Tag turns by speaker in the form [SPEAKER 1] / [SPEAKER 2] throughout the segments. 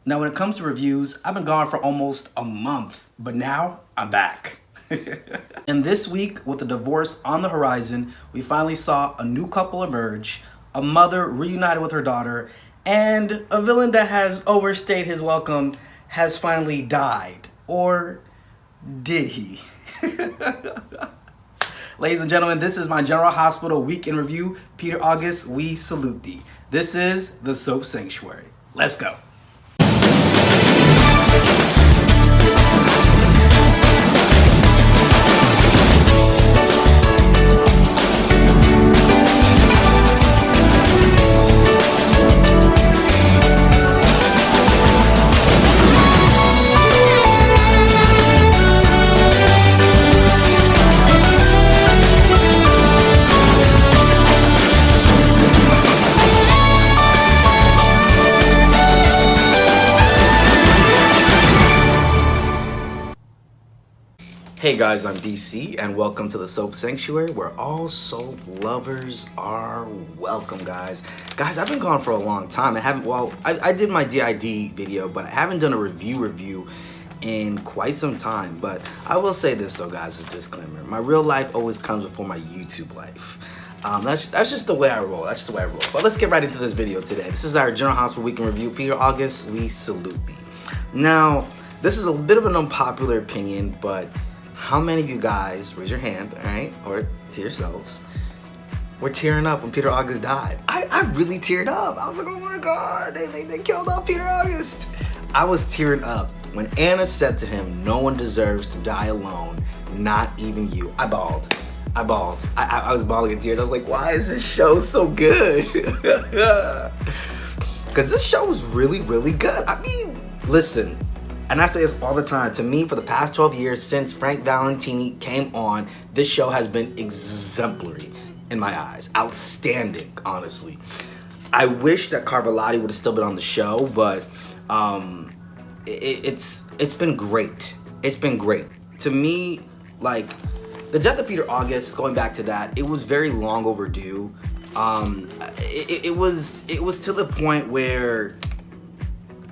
[SPEAKER 1] Now, when it comes to reviews, I've been gone for almost a month, but now I'm back. And this week, with the divorce on the horizon, we finally saw a new couple emerge, a mother reunited with her daughter, and a villain that has overstayed his welcome has finally died. Or did he? Ladies and gentlemen, this is my General Hospital Week in Review. Peter August, we salute thee. This is the Soap Sanctuary. Let's go. Hey guys, I'm DC and welcome to the Soap Sanctuary where all soap lovers are welcome, guys. Guys, I've been gone for a long time. I did my DID video, but I haven't done a review in quite some time. But I will say this though, guys, as a disclaimer. My real life always comes before my YouTube life. That's just the way I roll. But let's get right into this video today. This is our General Hospital Week in Review. Peter August, we salute thee. Now, this is a bit of an unpopular opinion, but how many of you guys, raise your hand, all right, or to yourselves, were tearing up when Peter August died? I really teared up. I was like, oh my God, they killed off Peter August. I was tearing up when Anna said to him, no one deserves to die alone, not even you. I bawled. I was bawling in tears. I was like, why is this show so good? Because this show was really, really good. I mean, listen, and I say this all the time, to me, for the past 12 years since Frank Valentine came on, this show has been exemplary in my eyes. Outstanding, honestly. I wish that Carvelotti would have still been on the show, but it's been great. It's been great. To me, like, the death of Peter August, going back to that, it was very long overdue. It was to the point where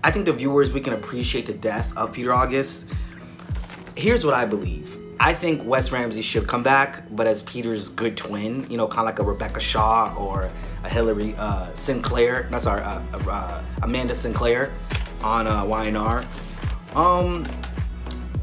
[SPEAKER 1] I think the viewers, we can appreciate the death of Peter August. Here's what I believe. I think Wes Ramsey should come back, but as Peter's good twin, you know, kind of like a Rebecca Shaw or a Hillary Sinclair. That's Amanda Sinclair on YNR.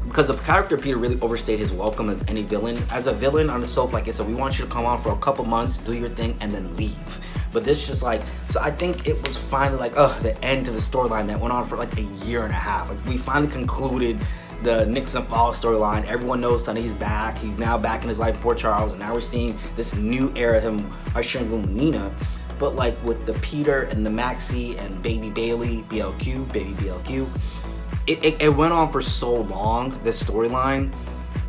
[SPEAKER 1] Because the character Peter really overstayed his welcome as any villain. As a villain on the soap, like I said, we want you to come on for a couple months, do your thing, and then leave. But this just like, so I think it was finally like, the end to the storyline that went on for like a year and a half. Like, we finally concluded the Nixon Falls storyline. Everyone knows Sonny's back. He's now back in his life, Port Charles, and now we're seeing this new era of him ushering in with Nina. But like with the Peter and the Maxie and Baby Bailey, baby BLQ, it went on for so long, this storyline.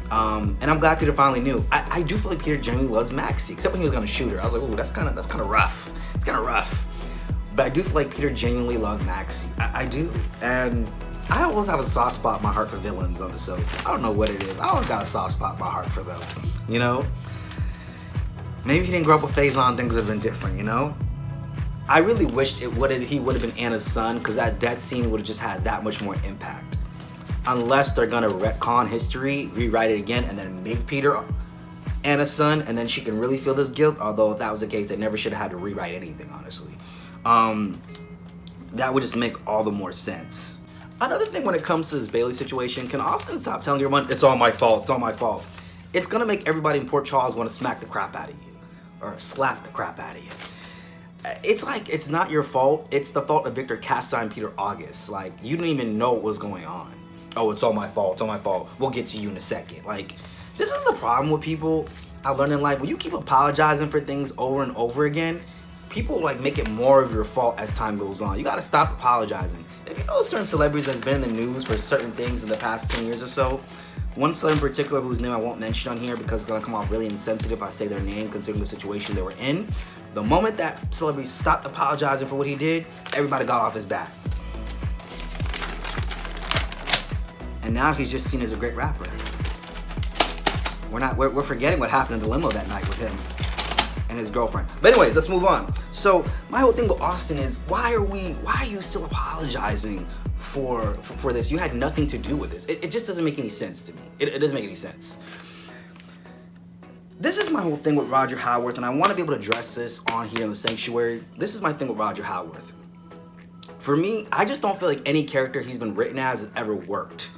[SPEAKER 1] And I'm glad Peter finally knew. I do feel like Peter genuinely loves Maxie, except when he was gonna shoot her. I was like, ooh, that's kind of rough. It's kind of rough. But I do feel like Peter genuinely loved Maxie. I do. And I always have a soft spot in my heart for villains on the soaps. I don't know what it is. I always got a soft spot in my heart for them, you know? Maybe if he didn't grow up with Faison, things would have been different, you know? I really wished he would have been Anna's son, because that death scene would have just had that much more impact. Unless they're gonna retcon history, rewrite it again, and then make Peter Anna's son, and then she can really feel this guilt. Although if that was the case, they never should have had to rewrite anything, honestly. That would just make all the more sense. Another thing when it comes to this Bailey situation, can Austin stop telling everyone, it's all my fault, it's all my fault? It's gonna make everybody in Port Charles want to smack the crap out of you, or slap the crap out of you. It's like, it's not your fault, it's the fault of Victor Cassadine and Peter August. Like, you didn't even know what was going on. Oh, it's all my fault, it's all my fault. We'll get to you in a second. Like, this is the problem with people I learned in life. When you keep apologizing for things over and over again, people like make it more of your fault as time goes on. You gotta stop apologizing. If you know certain celebrities that's been in the news for certain things in the past 10 years or so, one celebrity in particular whose name I won't mention on here because it's gonna come off really insensitive if I say their name considering the situation they were in. The moment that celebrity stopped apologizing for what he did, everybody got off his back. And now he's just seen as a great rapper. We're forgetting what happened in the limo that night with him. and his girlfriend. But anyways, let's move on. So my whole thing with Austin is, why are you still apologizing for this? You had nothing to do with this. It just doesn't make any sense to me. It doesn't make any sense. This is my whole thing with Roger Howarth, and I want to be able to address this on here in the Sanctuary. This is my thing with Roger Howarth. For me, I just don't feel like any character he's been written as has ever worked,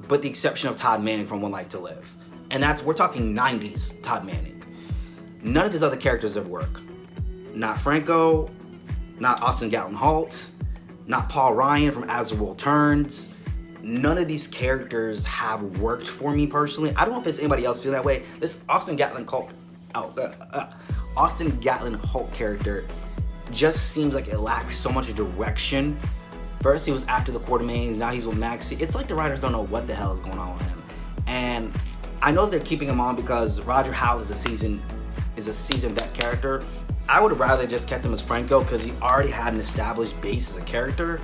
[SPEAKER 1] but the exception of Todd Manning from One Life to Live. And we're talking 90s Todd Manning. None of his other characters ever work. Not Franco, not Austin Gatlin Holt, not Paul Ryan from As the World Turns. None of these characters have worked for me personally. I don't know if it's anybody else feel that way. This Austin Gatlin Holt character just seems like it lacks so much direction. First he was after the Quartermaines, now he's with Maxie. It's like the writers don't know what the hell is going on with him. And I know they're keeping him on because Roger Howe is a seasoned vet character. I would have rather just kept him as Franco because he already had an established base as a character.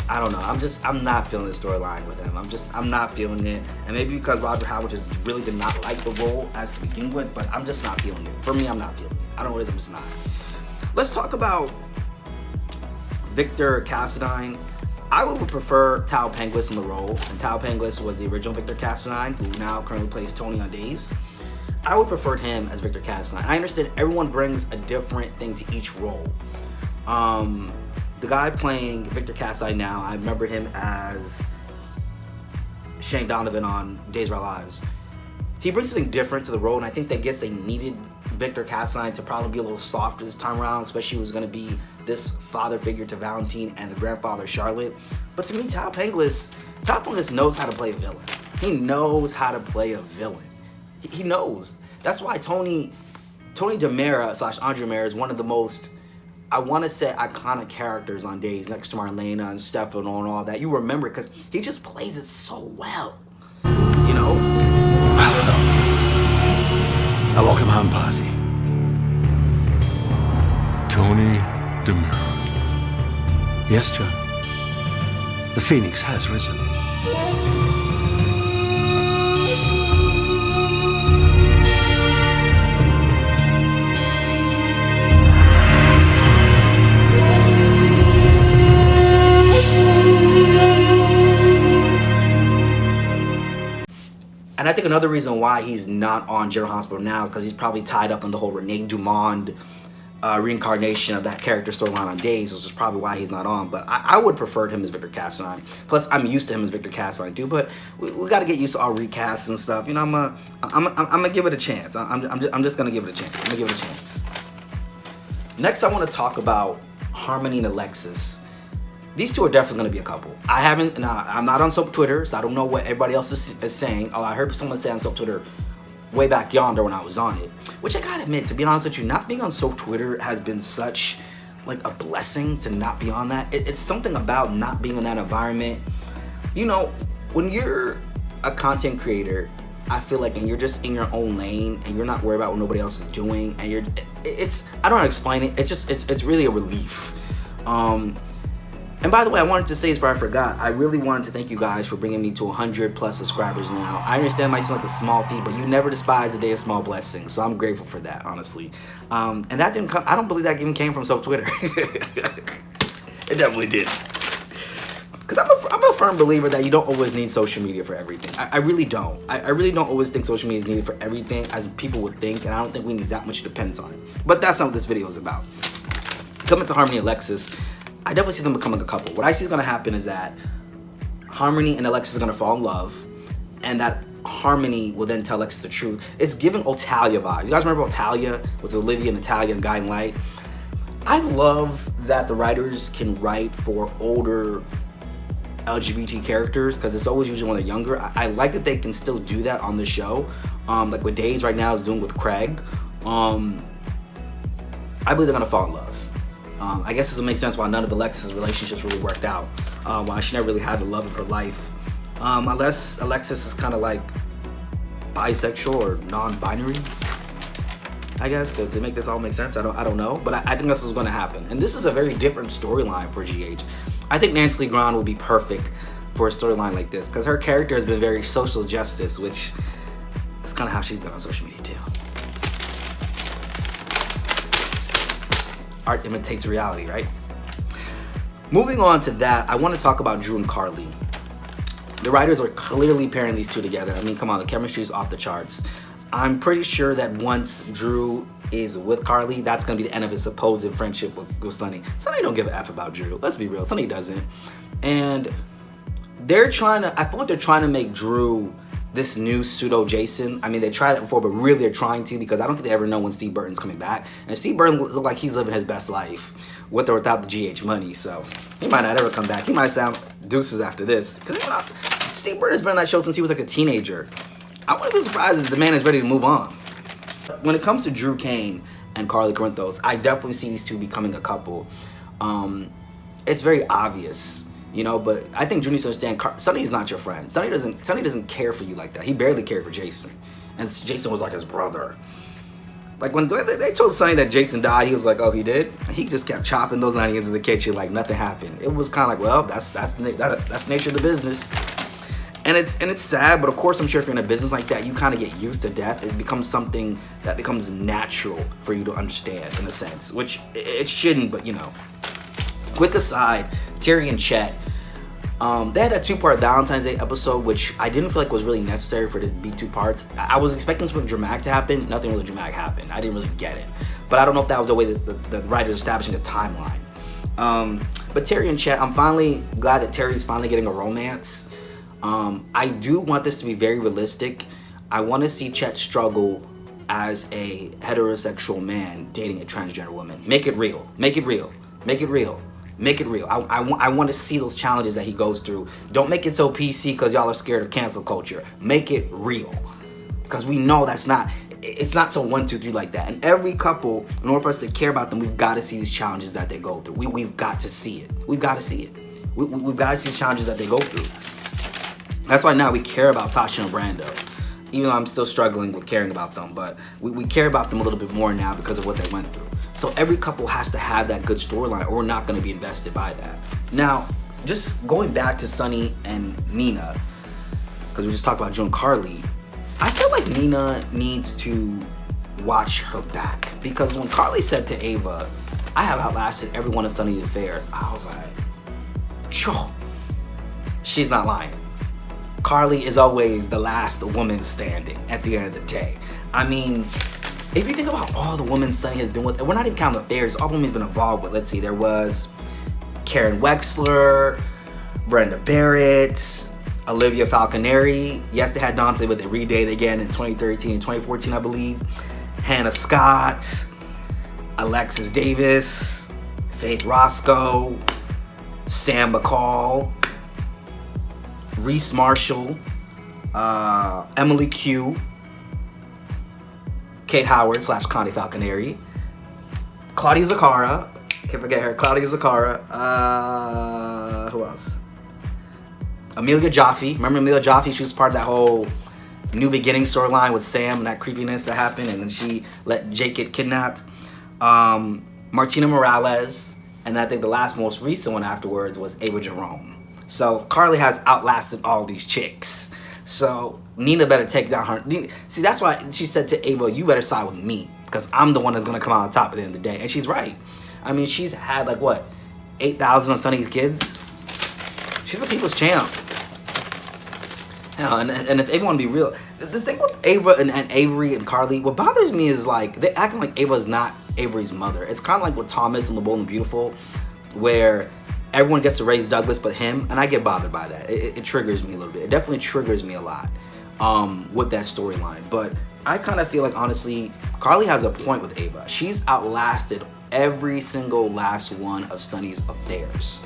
[SPEAKER 1] I don't know. I'm not feeling the storyline with him. I'm not feeling it. And maybe because Roger Howarth just really did not like the role as to begin with, but I'm just not feeling it. For me, I'm not feeling it. I don't know what it is, I'm just not. Let's talk about Victor Cassadine. I would prefer Tal Penglis in the role, and Tal Penglis was the original Victor Cassadine, who now currently plays Tony on Days. I would prefer him as Victor Cassadine. I understand everyone brings a different thing to each role. The guy playing Victor Cassadine now, I remember him as Shane Donovan on Days of Our Lives. He brings something different to the role, and I think they needed Victor Cassadine to probably be a little softer this time around, especially who's going to be this father figure to Valentine and the grandfather Charlotte. But to me, Tal Penglis knows how to play a villain. He knows how to play a villain. He knows. That's why Tony DiMera / Andre DiMera is one of the most, I want to say, iconic characters on Days, next to Marlena and Stefano and all that. You remember because he just plays it so well. You know?
[SPEAKER 2] I don't know. A welcome home party.
[SPEAKER 3] Tony DiMera.
[SPEAKER 2] Yes, John. The Phoenix has risen.
[SPEAKER 1] And I think another reason why he's not on General Hospital now is because he's probably tied up in the whole Rene Dumond reincarnation of that character storyline on Days, which is probably why he's not on. But I would prefer him as Victor Cassadine. Plus, I'm used to him as Victor Cassadine too. But we got to get used to our recasts and stuff. You know, I'm gonna give it a chance. I'm just gonna give it a chance. I'm gonna give it a chance. Next, I want to talk about Harmony and Alexis. These two are definitely going to be a couple. I'm not on Soap Twitter, so I don't know what everybody else is saying. I heard someone say on Soap Twitter way back yonder when I was on it. Which I gotta admit, to be honest with you, not being on Soap Twitter has been such like a blessing to not be on that. It's something about not being in that environment. You know, when you're a content creator, I feel like, and you're just in your own lane and you're not worried about what nobody else is doing, and I don't know how to explain it. It's really a relief. And by the way, I wanted to say this before I forgot, I really wanted to thank you guys for bringing me to 100 plus subscribers now. I understand it might seem like a small feat, but you never despise a day of small blessings, so I'm grateful for that, honestly. And that didn't come, I don't believe that even came from Soap Twitter. It definitely did. Because I'm a firm believer that you don't always need social media for everything. I really don't. I really don't always think social media is needed for everything as people would think, and I don't think we need that much dependence on it. But that's not what this video is about. Coming to Harmony and Alexis, I definitely see them becoming a couple. What I see is going to happen is that Harmony and Alexis are going to fall in love, and that Harmony will then tell Alexis the truth. It's giving Otalia vibes. You guys remember Otalia with Olivia and Natalia and Guiding Light? I love that the writers can write for older LGBT characters because it's always usually when they're younger. I like that they can still do that on the show. Like what Days right now is doing with Craig. I believe they're going to fall in love. I guess this will make sense why none of Alexis' relationships really worked out. Why she never really had the love of her life. Unless Alexis is kind of like bisexual or non-binary, I guess, to make this all make sense. I don't know, but I think this is going to happen. And this is a very different storyline for GH. I think Nancy Lee Grahn will be perfect for a storyline like this because her character has been very social justice, which is kind of how she's been on social media too. art imitates reality, right? Moving on to that, I want to talk about Drew and Carly. The writers are clearly pairing these two together. I mean, come on, the chemistry is off the charts. I'm pretty sure that once Drew is with Carly, that's gonna be the end of his supposed friendship with Sonny. Sonny don't give a F about Drew. Let's be real, Sonny doesn't. And I feel like they're trying to make Drew this new pseudo Jason. I mean, they tried that before, but really they're trying to, because I don't think they ever know when Steve Burton's coming back. And Steve Burton looks like he's living his best life with or without the GH money, so he might not ever come back. He might sound deuces after this, because Steve Burton's been on that show since he was like a teenager. I wouldn't be surprised if the man is ready to move on. When it comes to Drew Kane and Carly Corinthos, I definitely see these two becoming a couple. It's very obvious, you know, but I think Drew needs to understand Sonny is not your friend. Sonny doesn't care for you like that. He barely cared for Jason. And Jason was like his brother. Like when they told Sonny that Jason died, he was like, oh, he did? And he just kept chopping those onions in the kitchen like nothing happened. It was kind of like, well, that's the nature of the business. And it's sad, but of course I'm sure if you're in a business like that, you kind of get used to death. It becomes something that becomes natural for you to understand in a sense, which it shouldn't, but you know. Quick aside, Terry and Chet, they had that 2-part Valentine's Day episode, which I didn't feel like was really necessary for it to be 2 parts. I was expecting something dramatic to happen. Nothing really dramatic happened. I didn't really get it. But I don't know if that was the way that the writers establishing a timeline. But Terry and Chet, I'm finally glad that Terry's finally getting a romance. I do want this to be very realistic. I want to see Chet struggle as a heterosexual man dating a transgender woman. Make it real. Make it real. Make it real. Make it real. I want to see those challenges that he goes through. Don't make it so PC because y'all are scared of cancel culture. Make it real. Because we know it's not so 1, 2, 3 like that. And every couple, in order for us to care about them, we've got to see these challenges that they go through. We've got to see it. We've got to see it. We've got to see the challenges that they go through. That's why now we care about Sasha and Brando. Even though I'm still struggling with caring about them, but we care about them a little bit more now because of what they went through. So every couple has to have that good storyline or we're not going to be invested by that. Now, just going back to Sonny and Nina, because we just talked about Drew and Carly, I feel like Nina needs to watch her back. Because when Carly said to Ava, I have outlasted every one of Sonny's affairs, I was like, sure, she's not lying. Carly is always the last woman standing at the end of the day. I mean, if you think about all the women Sonny has been with, and we're not even counting affairs, all the women he's been involved with. Let's see, there was Karen Wexler, Brenda Barrett, Olivia Falconeri. Yes, they had Dante, but they redated again in 2013 and 2014, I believe. Hannah Scott, Alexis Davis, Faith Roscoe, Sam McCall, Reese Marshall, Emily Q, Kate Howard / Connie Falconeri, Claudia Zaccara, can't forget her, Claudia Zaccara, who else? Amelia Jaffe. Remember Amelia Jaffe? She was part of that whole New Beginning storyline with Sam and that creepiness that happened, and then she let Jake get kidnapped. Martina Morales, and I think the most recent one afterwards was Ava Jerome. So Carly has outlasted all these chicks. So Nina better take down her. See, that's why she said to Ava, you better side with me because I'm the one that's going to come out on top at the end of the day. And she's right. I mean, she's had like, what, 8,000 of Sonny's kids? She's the people's champ. You know, and if Ava want to be real, the thing with Ava and Avery and Carly, what bothers me is like, they acting like Ava's not Avery's mother. It's kind of like with Thomas and The Bold and Beautiful, where everyone gets to raise Douglas but him, and I get bothered by that. It triggers me a little bit. It definitely triggers me a lot with that storyline. But I kind of feel like, honestly, Carly has a point with Ava. She's outlasted every single last one of Sonny's affairs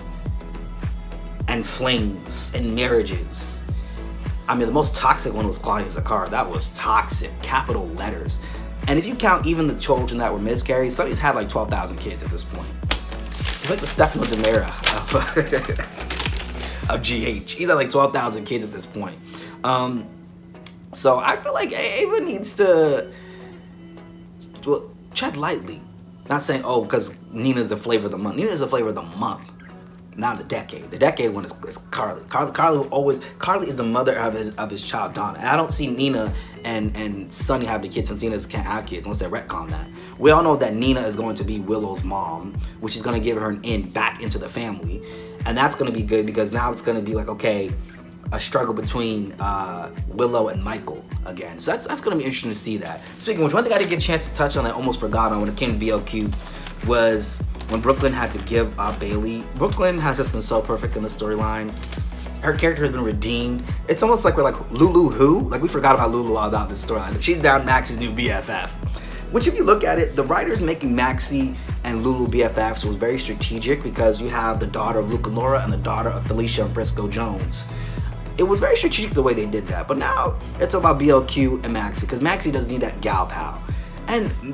[SPEAKER 1] and flings and marriages. I mean, the most toxic one was Claudia Zaccara. That was toxic, capital letters. And if you count even the children that were miscarried, Sonny's had like 12,000 kids at this point. He's like the Stefano Demera of GH. He's at like 12,000 kids at this point. So I feel like Ava needs to tread lightly. Not saying, oh, because Nina's the flavor of the month. Nina's the flavor of the month. Not the decade. The decade one is Carly. Carly is the mother of his child Donna. And I don't see Nina and Sonny have the kids since Nina can't have kids unless they retcon that. We all know that Nina is going to be Willow's mom, which is going to give her an in back into the family, and that's going to be good because now it's going to be like, okay, a struggle between Willow and Michael again. So that's going to be interesting to see that. Speaking of which, one thing I didn't get a chance to touch on that I almost forgot on when it came to BLQ was when Brooklyn had to give up Bailey. Brooklyn has just been so perfect in the storyline. Her character has been redeemed. It's almost like we're like, Lulu who? Like we forgot about Lulu all about this storyline. She's down Maxie's new BFF. Which if you look at it, the writers making Maxie and Lulu BFFs was very strategic because you have the daughter of Luke and Laura and the daughter of Felicia and Briscoe Jones. It was very strategic the way they did that. But now it's about BLQ and Maxie because Maxie doesn't need that gal pal.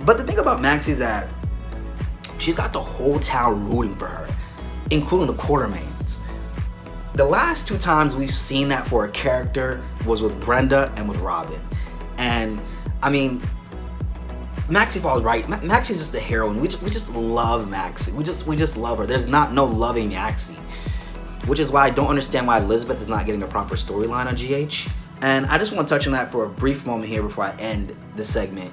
[SPEAKER 1] But the thing about Maxie is that she's got the whole town rooting for her, including the Quartermains. The last 2 times we've seen that for a character was with Brenda and with Robin. And I mean, Maxie falls right. Maxie's just a heroine. We just love Maxie. We just love her. There's no loving Maxie, which is why I don't understand why Elizabeth is not getting a proper storyline on GH. And I just want to touch on that for a brief moment here before I end this segment.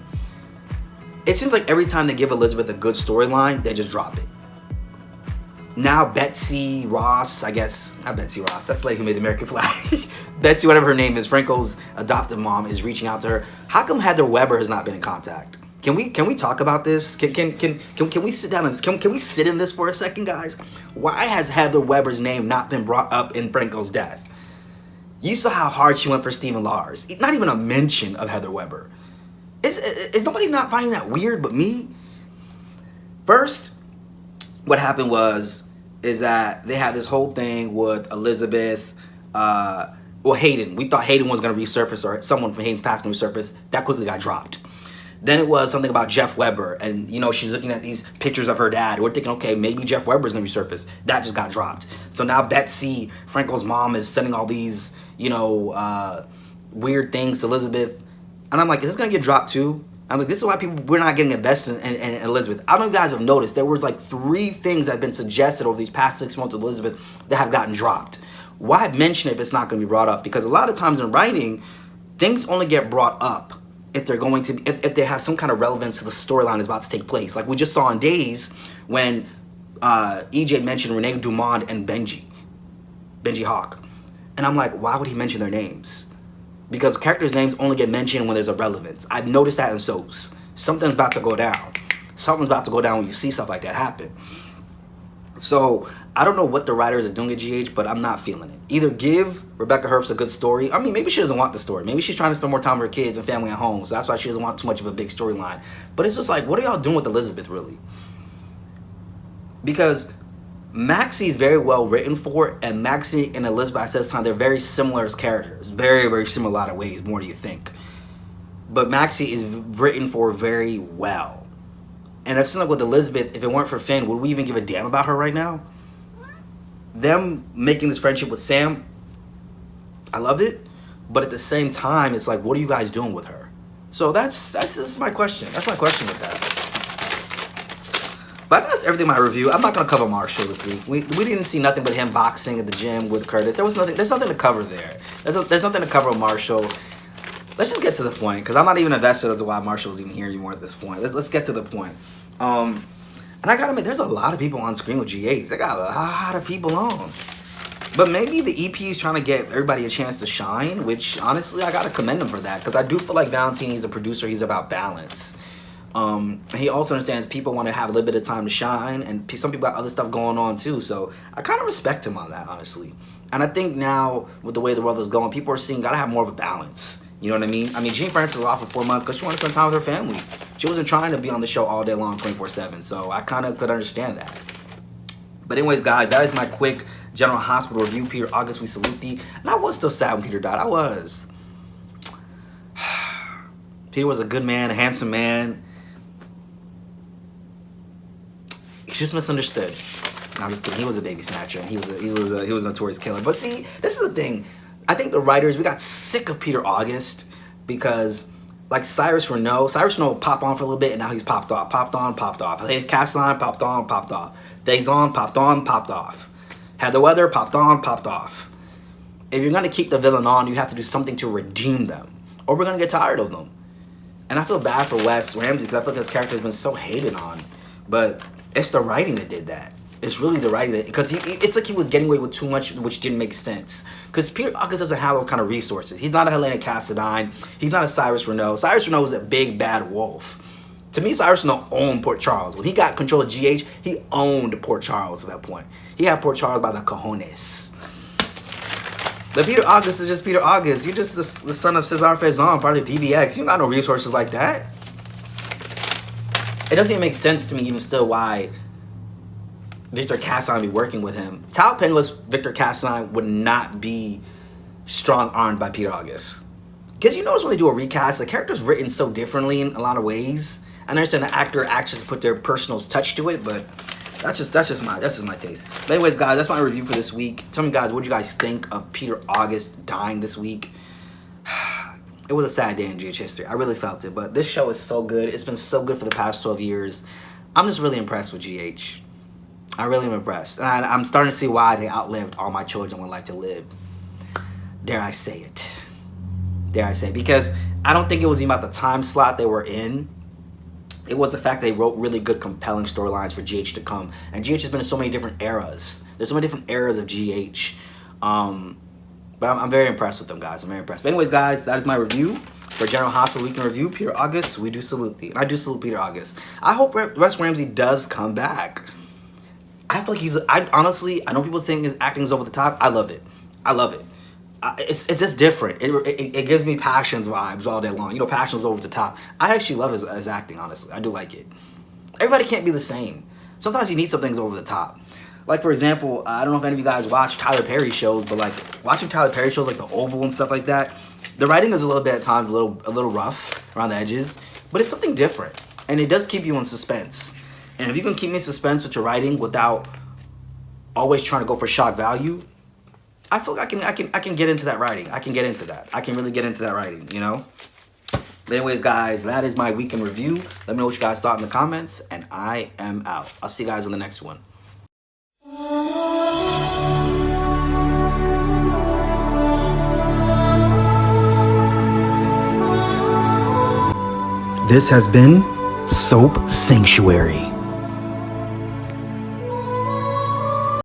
[SPEAKER 1] It seems like every time they give Elizabeth a good storyline, they just drop it. Now Betsy Ross, I guess, not Betsy Ross, that's the lady who made the American flag. Betsy, whatever her name is, Franco's adoptive mom is reaching out to her. How come Heather Weber has not been in contact? Can we talk about this? Can we sit down and can we sit in this for a second, guys? Why has Heather Weber's name not been brought up in Franco's death? You saw how hard she went for Stephen Lars. Not even a mention of Heather Weber. Is nobody not finding that weird but me? First, what happened is that they had this whole thing with Elizabeth, Hayden. We thought Hayden was going to resurface, or someone from Hayden's past going to resurface. That quickly got dropped. Then it was something about Jeff Weber, and she's looking at these pictures of her dad. We're thinking, okay, maybe Jeff Weber's going to resurface. That just got dropped. So now Betsy, Franco's mom, is sending all these, weird things to Elizabeth. And I'm like, is this going to get dropped too? I'm like, this is why we're not getting invested in Elizabeth. I don't know if you guys have noticed, there was like 3 things that have been suggested over these past 6 months with Elizabeth that have gotten dropped. Why mention it if it's not going to be brought up? Because a lot of times in writing, things only get brought up if they're going to, if they have some kind of relevance to the storyline that's about to take place. Like we just saw in Days when EJ mentioned Renee Dumont and Benji Hawk. And I'm like, why would he mention their names? Because characters' names only get mentioned when there's a relevance. I've noticed that in soaps. Something's about to go down. Something's about to go down when you see stuff like that happen. So I don't know what the writers are doing at GH, but I'm not feeling it. Either give Rebecca Herbst a good story. I mean, maybe she doesn't want the story. Maybe she's trying to spend more time with her kids and family at home, so that's why she doesn't want too much of a big storyline. But it's just like, what are y'all doing with Elizabeth, really? Because Maxie is very well written for, and Maxie and Elizabeth, I said this time, they're very similar as characters. Very, very similar in a lot of ways, more do you think. But Maxie is written for very well. And I've seen like with Elizabeth, if it weren't for Finn, would we even give a damn about her right now? Them making this friendship with Sam, I love it. But at the same time, it's like, what are you guys doing with her? So that's my question. That's my question with that. But that's everything in my review. I'm not gonna cover Marshall this week. We didn't see nothing but him boxing at the gym with Curtis. There's nothing to cover there. There's nothing to cover with Marshall. Let's just get to the point, because I'm not even invested as to why Marshall's even here anymore at this point. Let's get to the point. And I gotta admit, there's a lot of people on screen with GH. They got a lot of people on. But maybe the EP is trying to get everybody a chance to shine, which honestly, I gotta commend him for that, because I do feel like Valentine, he's a producer, he's about balance. He also understands people want to have a little bit of time to shine, and some people got other stuff going on too, so I kind of respect him on that, honestly. And I think now, with the way the world is going, people are seeing, gotta have more of a balance. You know what I mean? I mean, Jean Francis was off for 4 months because she wanted to spend time with her family. She wasn't trying to be on the show all day long, 24/7, so I kind of could understand that. But anyways, guys, that is my quick General Hospital review. Peter August, we salute thee. And I was still sad when Peter died. I was. Peter was a good man, a handsome man. He's just misunderstood. No, I'm just kidding. He was a baby snatcher, and he was a notorious killer. But see, this is the thing. I think the writers, we got sick of Peter August because, like Cyrus Renault popped on for a little bit, and now he's popped off. Popped on, popped off. Cassadine popped on, popped off. Faison popped on, popped off. Had the weather, popped on, popped off. If you're gonna keep the villain on, you have to do something to redeem them, or we're gonna get tired of them. And I feel bad for Wes Ramsey because I feel like his character has been so hated on, but it's the writing that did that. It's really the writing that, because it's like he was getting away with too much, which didn't make sense. Because Peter August doesn't have those kind of resources. He's not a Helena Cassadine. He's not a Cyrus Renaud. Cyrus Renaud was a big bad wolf. To me, Cyrus Renaud owned Port Charles. When he got control of GH, he owned Port Charles at that point. He had Port Charles by the cojones. But Peter August is just Peter August. You're just the son of Cesar Faison, part of DBX. You got no resources like that. It doesn't even make sense to me even still why Victor Cassadine be working with him. Tal Penniless Victor Cassadine would not be strong-armed by Peter August. Because you notice when they do a recast, the character's written so differently in a lot of ways. I understand the actors put their personal touch to it, but that's just my taste. But anyways, guys, that's my review for this week. Tell me, guys, what do you guys think of Peter August dying this week? It was a sad day in GH history. I really felt it, but this show is so good. It's been so good for the past 12 years. I'm just really impressed with GH. I really am impressed. And I'm starting to see why they outlived All My Children Would Like to Live. Dare I say it. Dare I say it. Because I don't think it was even about the time slot they were in. It was the fact they wrote really good, compelling storylines for GH to come. And GH has been in so many different eras. There's so many different eras of GH. But I'm very impressed with them, guys. I'm very impressed. But anyways, guys, that is my review for General Hospital Week in Review. Peter August, we do salute thee. And I do salute Peter August. I hope Wes Ramsey does come back. I feel like honestly, I know people saying his acting is over the top. I love it. I love it. It's just different. It gives me Passions vibes all day long. You know, Passions over the top. I actually love his acting, honestly. I do like it. Everybody can't be the same. Sometimes you need some things over the top. Like, for example, I don't know if any of you guys watch Tyler Perry shows, but like watching Tyler Perry shows like The Oval and stuff like that, the writing is a little bit at times a little rough around the edges, but it's something different, and it does keep you in suspense. And if you can keep me in suspense with your writing without always trying to go for shock value, I feel like I can get into that writing. I can get into that. I can really get into that writing, you know? But anyways, guys, that is my week in review. Let me know what you guys thought in the comments, and I am out. I'll see you guys in the next one. This has been Soap Sanctuary.